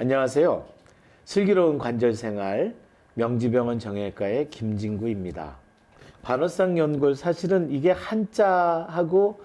안녕하세요. 슬기로운 관절생활 명지병원 정형외과의 김진구입니다. 반월상 연골 사실은 이게 한자하고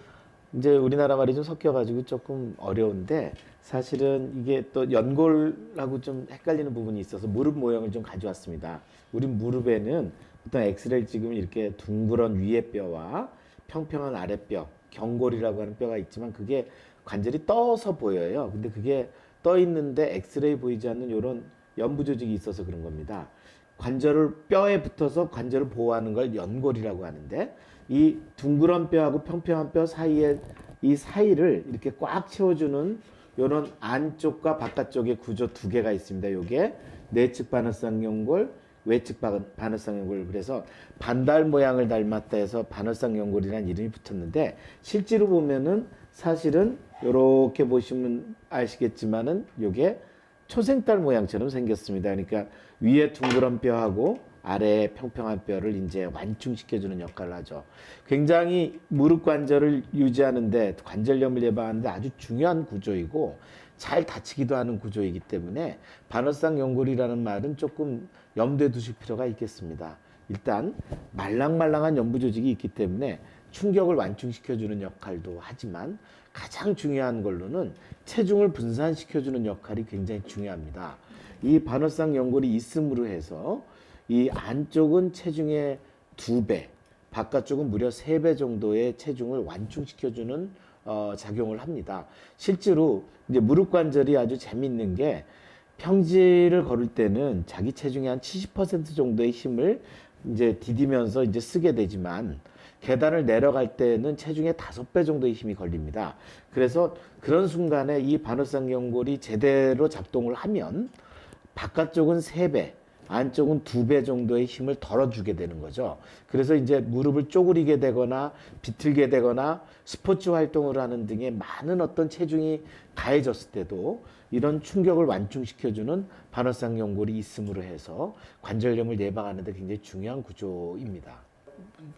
이제 우리나라 말이 좀 섞여가지고 조금 어려운데 사실은 이게 또 연골하고 좀 헷갈리는 부분이 있어서 무릎 모형을 좀 가져왔습니다. 우리 무릎에는 보통 엑스레이 찍으면 이렇게 둥그런 위에 뼈와 평평한 아랫뼈, 경골이라고 하는 뼈가 있지만 그게 관절이 떠서 보여요. 근데 그게 떠 있는데 엑스레이 보이지 않는 이런 연부 조직이 있어서 그런 겁니다. 관절을 뼈에 붙어서 관절을 보호하는 걸 연골이라고 하는데 이 둥그런 뼈하고 평평한 뼈 사이에 이 사이를 이렇게 꽉 채워주는 이런 안쪽과 바깥쪽의 구조 두 개가 있습니다. 요게 내측 반월상 연골, 외측 반월상 연골. 그래서 반달 모양을 닮았다 해서 반월상 연골이라는 이름이 붙었는데 실제로 보면은 사실은 이렇게 보시면 아시겠지만은 요게 초생달 모양처럼 생겼습니다. 그러니까 위에 둥그런 뼈하고 아래에 평평한 뼈를 이제 완충시켜주는 역할을 하죠. 굉장히 무릎 관절을 유지하는데 관절염을 예방하는데 아주 중요한 구조이고 잘 다치기도 하는 구조이기 때문에 반월상 연골이라는 말은 조금 염두에 두실 필요가 있겠습니다. 일단 말랑말랑한 연부 조직이 있기 때문에 충격을 완충시켜주는 역할도 하지만 가장 중요한 걸로는 체중을 분산시켜주는 역할이 굉장히 중요합니다. 이 반월상 연골이 있음으로 해서 이 안쪽은 체중의 2배, 바깥쪽은 무려 3배 정도의 체중을 완충시켜주는 작용을 합니다. 실제로 이제 무릎 관절이 아주 재밌는 게 평지를 걸을 때는 자기 체중의 한 70% 정도의 힘을 이제 디디면서 이제 쓰게 되지만 계단을 내려갈 때는 체중의 5배 정도의 힘이 걸립니다. 그래서 그런 순간에 이 반월상 연골이 제대로 작동을 하면 바깥쪽은 3배, 안쪽은 2배 정도의 힘을 덜어주게 되는 거죠. 그래서 이제 무릎을 쪼그리게 되거나 비틀게 되거나 스포츠 활동을 하는 등의 많은 어떤 체중이 가해졌을 때도 이런 충격을 완충시켜주는 반월상 연골이 있음으로 해서 관절염을 예방하는 데 굉장히 중요한 구조입니다.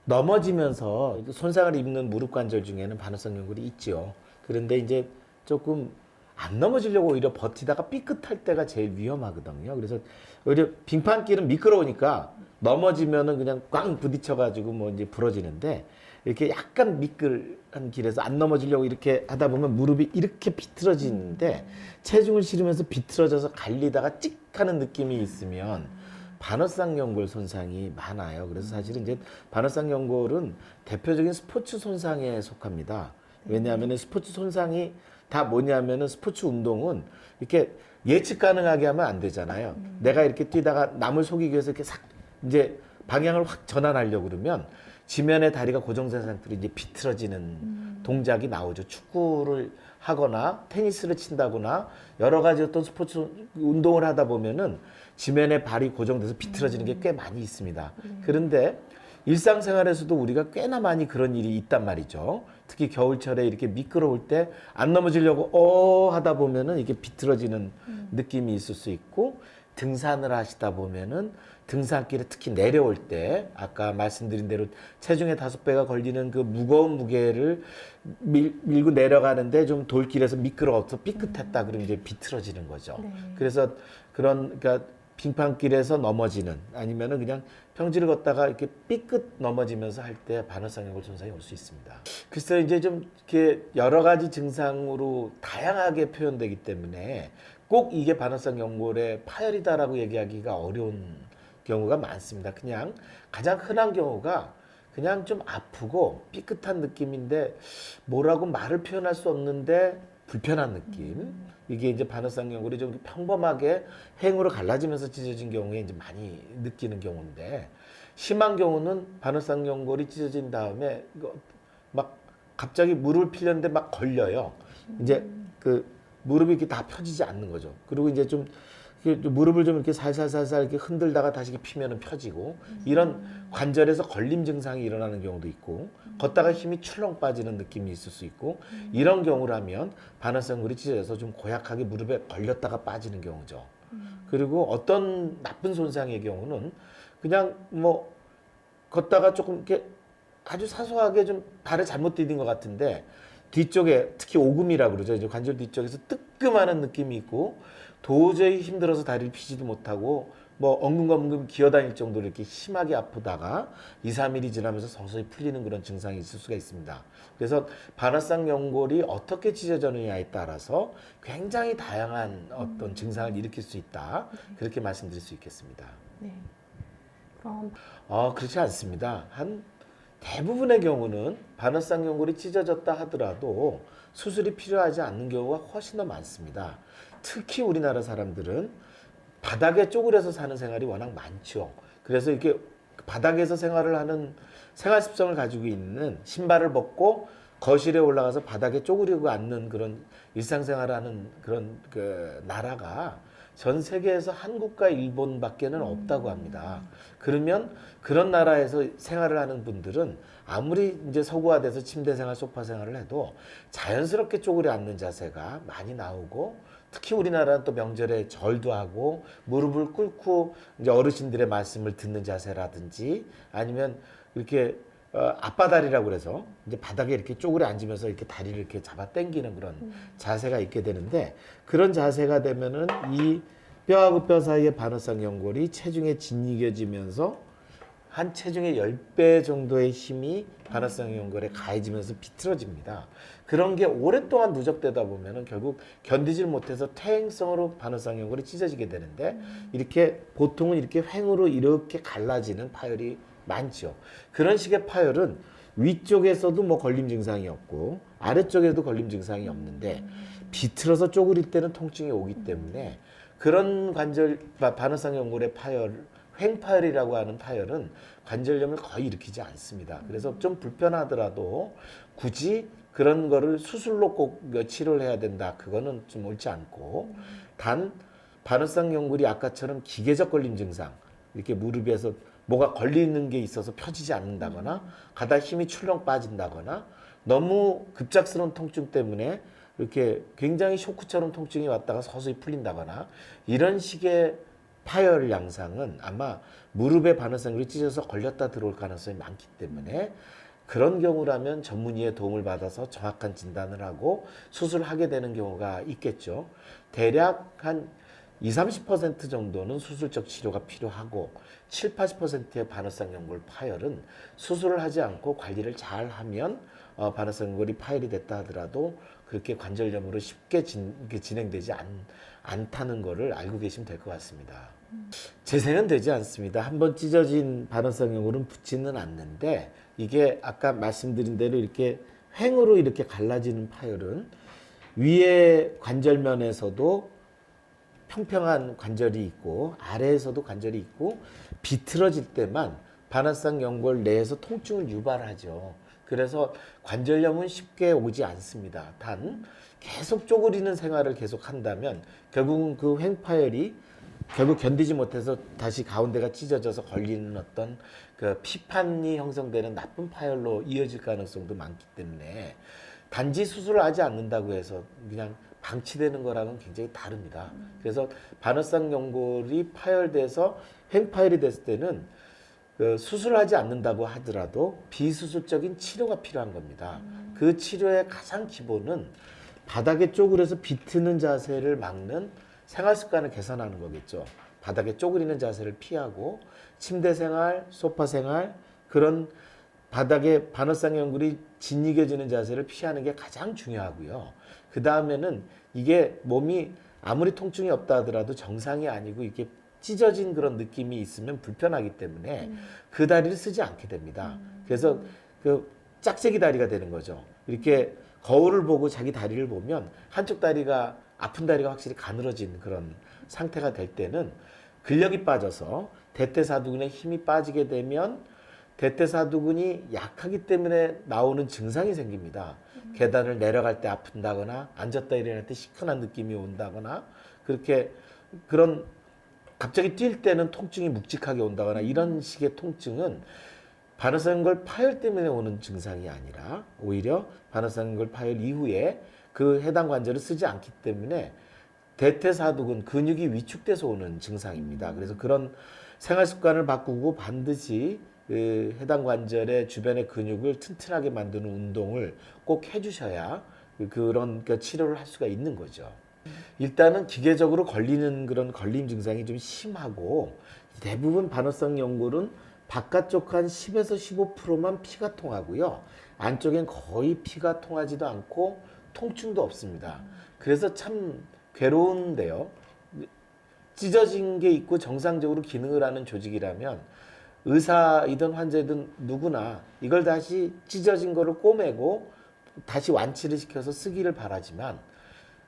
넘어지면서 손상을 입는 무릎 관절 중에는 반월상 연골이 있죠. 그런데 이제 조금 안 넘어지려고 오히려 버티다가 삐끗할 때가 제일 위험하거든요. 그래서 오히려 빙판길은 미끄러우니까 넘어지면은 그냥 꽝 부딪혀가지고 뭐 이제 부러지는데 이렇게 약간 미끌한 길에서 안 넘어지려고 이렇게 하다 보면 무릎이 이렇게 비틀어지는데 체중을 실으면서 비틀어져서 갈리다가 찍 하는 느낌이 있으면 반월상 연골 손상이 많아요. 그래서 사실은 이제 반월상 연골은 대표적인 스포츠 손상에 속합니다. 왜냐하면 스포츠 손상이 다 뭐냐면은 스포츠 운동은 이렇게 예측 가능하게 하면 안 되잖아요. 내가 이렇게 뛰다가 남을 속이기 위해서 이렇게 싹 이제 방향을 확 전환하려고 그러면 지면에 다리가 고정된 상태로 이제 비틀어지는 동작이 나오죠. 축구를 하거나 테니스를 친다거나 여러 가지 어떤 스포츠 운동을 하다 보면은 지면에 발이 고정돼서 비틀어지는 게 꽤 많이 있습니다. 그런데 일상생활에서도 우리가 꽤나 많이 그런 일이 있단 말이죠. 특히 겨울철에 이렇게 미끄러울 때 안 넘어지려고 하다 보면은 이게 비틀어지는 느낌이 있을 수 있고 등산을 하시다 보면은 등산길에 특히 내려올 때 아까 말씀드린 대로 체중의 5배가 걸리는 그 무거운 무게를 밀고 내려가는데 좀 돌길에서 미끄러워서 삐끗했다 그러면 이제 비틀어지는 거죠. 네. 그래서 그러니까 빙판길에서 넘어지는 아니면은 그냥 평지를 걷다가 이렇게 삐끗 넘어지면서 할 때 반월상 연골 손상이 올 수 있습니다. 그래서 이제 좀 이렇게 여러 가지 증상으로 다양하게 표현되기 때문에 꼭 이게 반월상 연골의 파열이다라고 얘기하기가 어려운 경우가 많습니다. 그냥 가장 흔한 경우가 그냥 좀 아프고 삐끗한 느낌인데 뭐라고 말을 표현할 수 없는데 불편한 느낌. 이게 이제 반월상 연골이 좀 평범하게 행으로 갈라지면서 찢어진 경우에 이제 많이 느끼는 경우인데 심한 경우는 반월상 연골이 찢어진 다음에 막 갑자기 무릎을 피려는데 막 걸려요. 이제 그 무릎이 이렇게 다 펴지지 않는 거죠. 그리고 이제 좀 무릎을 좀 이렇게 살살살살 이렇게 흔들다가 다시 이렇게 피면은 펴지고 이런 관절에서 걸림 증상이 일어나는 경우도 있고 걷다가 힘이 출렁 빠지는 느낌이 있을 수 있고 이런 경우라면 반월상 연골이 찢어져서 좀 고약하게 무릎에 걸렸다가 빠지는 경우죠. 그리고 어떤 나쁜 손상의 경우는 그냥 뭐 걷다가 조금 이렇게 아주 사소하게 좀 발을 잘못 디딘 것 같은데 뒤쪽에 특히 오금이라고 그러죠. 이제 관절 뒤쪽에서 뜨끔하는 느낌이 있고 도저히 힘들어서 다리를 펴지도 못하고 뭐 엉금엉금 기어다닐 정도로 이렇게 심하게 아프다가 2, 3일이 지나면서 서서히 풀리는 그런 증상이 있을 수가 있습니다. 그래서 반월상 연골이 어떻게 찢어졌느냐에 따라서 굉장히 다양한 어떤 증상을 일으킬 수 있다. 그렇게 말씀드릴 수 있겠습니다. 네. 그럼 그렇지 않습니다. 한 대부분의 경우는 반월상 연골이 찢어졌다 하더라도 수술이 필요하지 않는 경우가 훨씬 더 많습니다. 특히 우리나라 사람들은 바닥에 쪼그려서 사는 생활이 워낙 많죠. 그래서 이렇게 바닥에서 생활을 하는 생활 습성을 가지고 있는 신발을 벗고 거실에 올라가서 바닥에 쪼그리고 앉는 그런 일상생활을 하는 그런 그 나라가 전 세계에서 한국과 일본밖에는 없다고 합니다. 그러면 그런 나라에서 생활을 하는 분들은 아무리 이제 서구화돼서 침대 생활, 소파 생활을 해도 자연스럽게 쪼그려 앉는 자세가 많이 나오고 특히 우리나라는 또 명절에 절도 하고 무릎을 꿇고 이제 어르신들의 말씀을 듣는 자세라든지 아니면 이렇게 앞바다리라고 그래서 이제 바닥에 이렇게 쪼그려 앉으면서 이렇게 다리를 이렇게 잡아 당기는 그런 자세가 있게 되는데 그런 자세가 되면은 이 뼈하고 뼈 사이의 반월상 연골이 체중에 짓이겨지면서 한 체중의 10배 정도의 힘이 반월상 연골에 가해지면서 비틀어집니다. 그런 게 오랫동안 누적되다 보면은 결국 견디질 못해서 퇴행성으로 반월상 연골이 찢어지게 되는데 이렇게 보통은 이렇게 횡으로 이렇게 갈라지는 파열이 많죠. 그런 식의 파열은 위쪽에서도 뭐 걸림 증상이 없고 아래쪽에도 걸림 증상이 없는데 비틀어서 쪼그릴 때는 통증이 오기 때문에 그런 관절 반월상 연골의 파열 횡파열이라고 하는 파열은 관절염을 거의 일으키지 않습니다. 그래서 좀 불편하더라도 굳이 그런 거를 수술로 꼭 치료를 해야 된다. 그거는 좀 옳지 않고 단 반월상 연골이 아까처럼 기계적 걸림 증상 이렇게 무릎에서 뭐가 걸리는 게 있어서 펴지지 않는다거나 가다 힘이 출렁 빠진다거나 너무 급작스러운 통증 때문에 이렇게 굉장히 쇼크처럼 통증이 왔다가 서서히 풀린다거나 이런 식의 파열 양상은 아마 무릎에 반월상연골이 찢어서 걸렸다 들어올 가능성이 많기 때문에 그런 경우라면 전문의의 도움을 받아서 정확한 진단을 하고 수술을 하게 되는 경우가 있겠죠. 대략 한 20, 30% 정도는 수술적 치료가 필요하고 7, 80%의 반월상 연골 파열은 수술을 하지 않고 관리를 잘 하면 반월상 연골이 파열이 됐다 하더라도 그렇게 관절염으로 쉽게 진행되지 않다는 거를 알고 계시면 될 것 같습니다. 재생은 되지 않습니다. 한번 찢어진 반월상 연골은 붙지는 않는데 이게 아까 말씀드린 대로 이렇게 횡으로 이렇게 갈라지는 파열은 위에 관절면에서도 평평한 관절이 있고 아래에서도 관절이 있고 비틀어질 때만 반월상 연골 내에서 통증을 유발하죠. 그래서 관절염은 쉽게 오지 않습니다. 단 계속 쪼그리는 생활을 계속 한다면 결국은 그 횡파열이 결국 견디지 못해서 다시 가운데가 찢어져서 걸리는 어떤 그 피판이 형성되는 나쁜 파열로 이어질 가능성도 많기 때문에 단지 수술을 하지 않는다고 해서 그냥 방치되는 거랑은 굉장히 다릅니다. 그래서 반월상 연골이 파열돼서 횡파열이 됐을 때는 그 수술을 하지 않는다고 하더라도 비수술적인 치료가 필요한 겁니다. 그 치료의 가장 기본은 바닥에 쪼그려서 비트는 자세를 막는 생활 습관을 개선하는 거겠죠. 바닥에 쪼그리는 자세를 피하고 침대 생활, 소파 생활 그런 바닥에 반월상 연골이 짓이겨지는 자세를 피하는 게 가장 중요하고요. 그 다음에는 이게 몸이 아무리 통증이 없다 하더라도 정상이 아니고 이게 찢어진 그런 느낌이 있으면 불편하기 때문에 그 다리를 쓰지 않게 됩니다. 그래서 그 짝재기 다리가 되는 거죠. 이렇게 거울을 보고 자기 다리를 보면 한쪽 다리가 아픈 다리가 확실히 가늘어진 그런 상태가 될 때는 근력이 빠져서 대퇴사두근에 힘이 빠지게 되면 대퇴사두근이 약하기 때문에 나오는 증상이 생깁니다. 계단을 내려갈 때 아픈다거나 앉았다 일어날 때 시큰한 느낌이 온다거나 그렇게 그런 갑자기 뛸 때는 통증이 묵직하게 온다거나 이런 식의 통증은 반월상 연골 파열 때문에 오는 증상이 아니라 오히려 반월상 연골 파열 이후에 그 해당 관절을 쓰지 않기 때문에 대퇴사두근 근육이 위축돼서 오는 증상입니다. 그래서 그런 생활 습관을 바꾸고 반드시 그 해당 관절의 주변의 근육을 튼튼하게 만드는 운동을 꼭 해주셔야 그런 치료를 할 수가 있는 거죠. 일단은 기계적으로 걸리는 그런 걸림 증상이 좀 심하고 대부분 반어성 연골은 바깥쪽 한 10에서 15%만 피가 통하고요. 안쪽엔 거의 피가 통하지도 않고 통증도 없습니다. 그래서 참 괴로운데요. 찢어진 게 있고 정상적으로 기능을 하는 조직이라면 의사이든 환자이든 누구나 이걸 다시 찢어진 거를 꼬매고 다시 완치를 시켜서 쓰기를 바라지만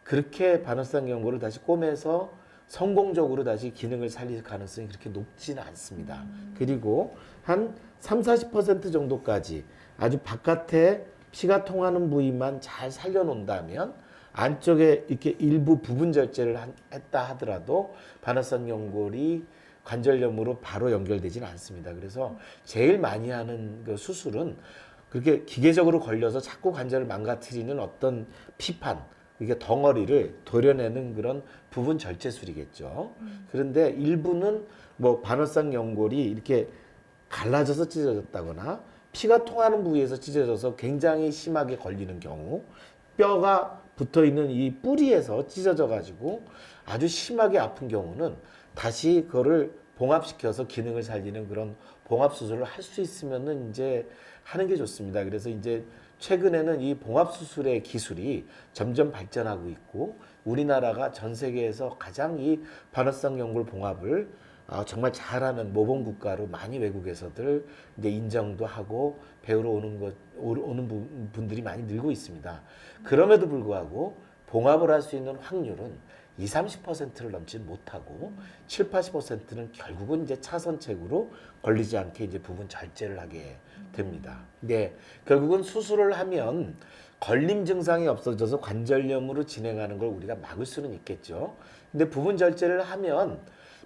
그렇게 반어성 연골을 다시 꼬매서 성공적으로 다시 기능을 살릴 가능성이 그렇게 높지는 않습니다. 그리고 한 30-40% 정도까지 아주 바깥에 피가 통하는 부위만 잘 살려놓는다면 안쪽에 이렇게 일부 부분 절제를 했다 하더라도 반어성 연골이 관절염으로 바로 연결되지는 않습니다. 그래서 제일 많이 하는 그 수술은 그렇게 기계적으로 걸려서 자꾸 관절을 망가뜨리는 어떤 피판, 이게 덩어리를 도려내는 그런 부분 절제술이겠죠. 그런데 일부는 뭐 반어성 연골이 이렇게 갈라져서 찢어졌다거나 피가 통하는 부위에서 찢어져서 굉장히 심하게 걸리는 경우, 뼈가 붙어 있는 이 뿌리에서 찢어져 가지고 아주 심하게 아픈 경우는 다시 그거를 봉합시켜서 기능을 살리는 그런 봉합 수술을 할 수 있으면은 이제 하는 게 좋습니다. 그래서 이제 최근에는 이 봉합 수술의 기술이 점점 발전하고 있고 우리나라가 전 세계에서 가장 이 반어성 연골 봉합을 정말 잘하는 모범 국가로 많이 외국에서들 이제 인정도 하고 배우러 오는 분들이 많이 늘고 있습니다. 그럼에도 불구하고 봉합을 할 수 있는 확률은 20-30%를 넘지 못하고 7-80%는 결국은 이제 차선책으로 걸리지 않게 이제 부분 절제를 하게 됩니다. 네, 결국은 수술을 하면 걸림 증상이 없어져서 관절염으로 진행하는 걸 우리가 막을 수는 있겠죠. 근데 부분 절제를 하면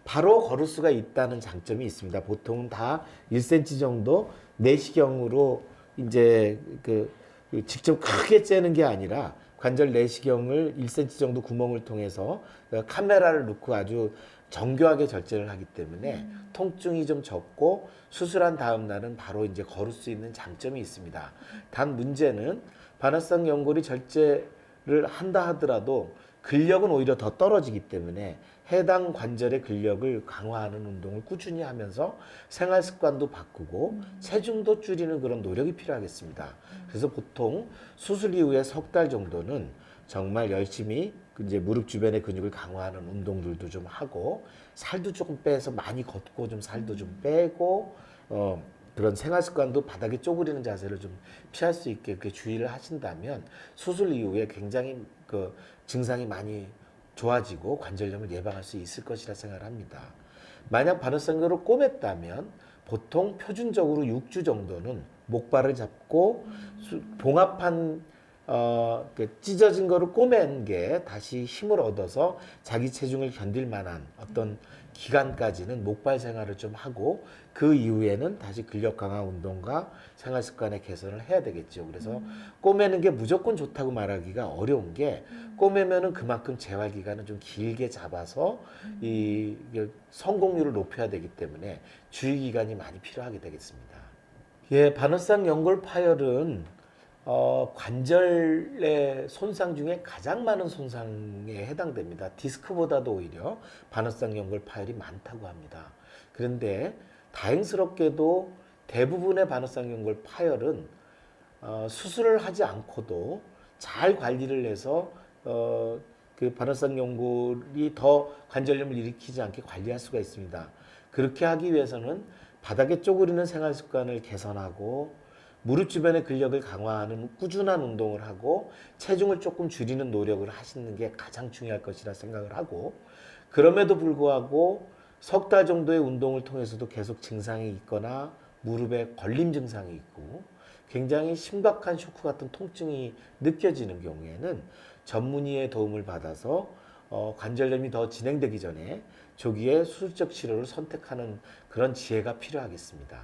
바로 걸을 수가 있다는 장점이 있습니다. 보통 다 1cm 정도 내시경으로 이제 직접 크게 째는 게 아니라 관절 내시경을 1cm 정도 구멍을 통해서 카메라를 넣고 아주 정교하게 절제를 하기 때문에 통증이 좀 적고 수술한 다음 날은 바로 이제 걸을 수 있는 장점이 있습니다. 단 문제는 반어성 연골이 절제를 한다 하더라도 근력은 오히려 더 떨어지기 때문에 해당 관절의 근력을 강화하는 운동을 꾸준히 하면서 생활 습관도 바꾸고 체중도 줄이는 그런 노력이 필요하겠습니다. 그래서 보통 수술 이후에 석 달 정도는 정말 열심히 이제 무릎 주변의 근육을 강화하는 운동들도 좀 하고 살도 조금 빼서 많이 걷고 좀 살도 좀 빼고 그런 생활 습관도 바닥에 쪼그리는 자세를 좀 피할 수 있게 그렇게 주의를 하신다면 수술 이후에 굉장히 그 증상이 많이 좋아지고 관절염을 예방할 수 있을 것이라 생각을 합니다. 만약 반어성연골을 꼬맸다면 보통 표준적으로 6주 정도는 목발을 잡고 봉합한 찢어진 거를 꼬맨 게 다시 힘을 얻어서 자기 체중을 견딜 만한 어떤 기간까지는 목발 생활을 좀 하고 그 이후에는 다시 근력 강화 운동과 생활 습관의 개선을 해야 되겠죠. 그래서 꼬매는 게 무조건 좋다고 말하기가 어려운 게 꼬매면은 그만큼 재활 기간을 좀 길게 잡아서 이게 성공률을 높여야 되기 때문에 주의 기간이 많이 필요하게 되겠습니다. 예, 반어성 연골 파열은 관절의 손상 중에 가장 많은 손상에 해당됩니다. 디스크보다도 오히려 반어성 연골 파열이 많다고 합니다. 그런데 다행스럽게도 대부분의 반어성 연골 파열은 수술을 하지 않고도 잘 관리를 해서 그 반어성 연골이 더 관절염을 일으키지 않게 관리할 수가 있습니다. 그렇게 하기 위해서는 바닥에 쪼그리는 생활 습관을 개선하고 무릎 주변의 근력을 강화하는 꾸준한 운동을 하고 체중을 조금 줄이는 노력을 하시는 게 가장 중요할 것이라 생각을 하고 그럼에도 불구하고 석 달 정도의 운동을 통해서도 계속 증상이 있거나 무릎에 걸림 증상이 있고 굉장히 심각한 쇼크 같은 통증이 느껴지는 경우에는 전문의의 도움을 받아서 관절염이 더 진행되기 전에 조기에 수술적 치료를 선택하는 그런 지혜가 필요하겠습니다.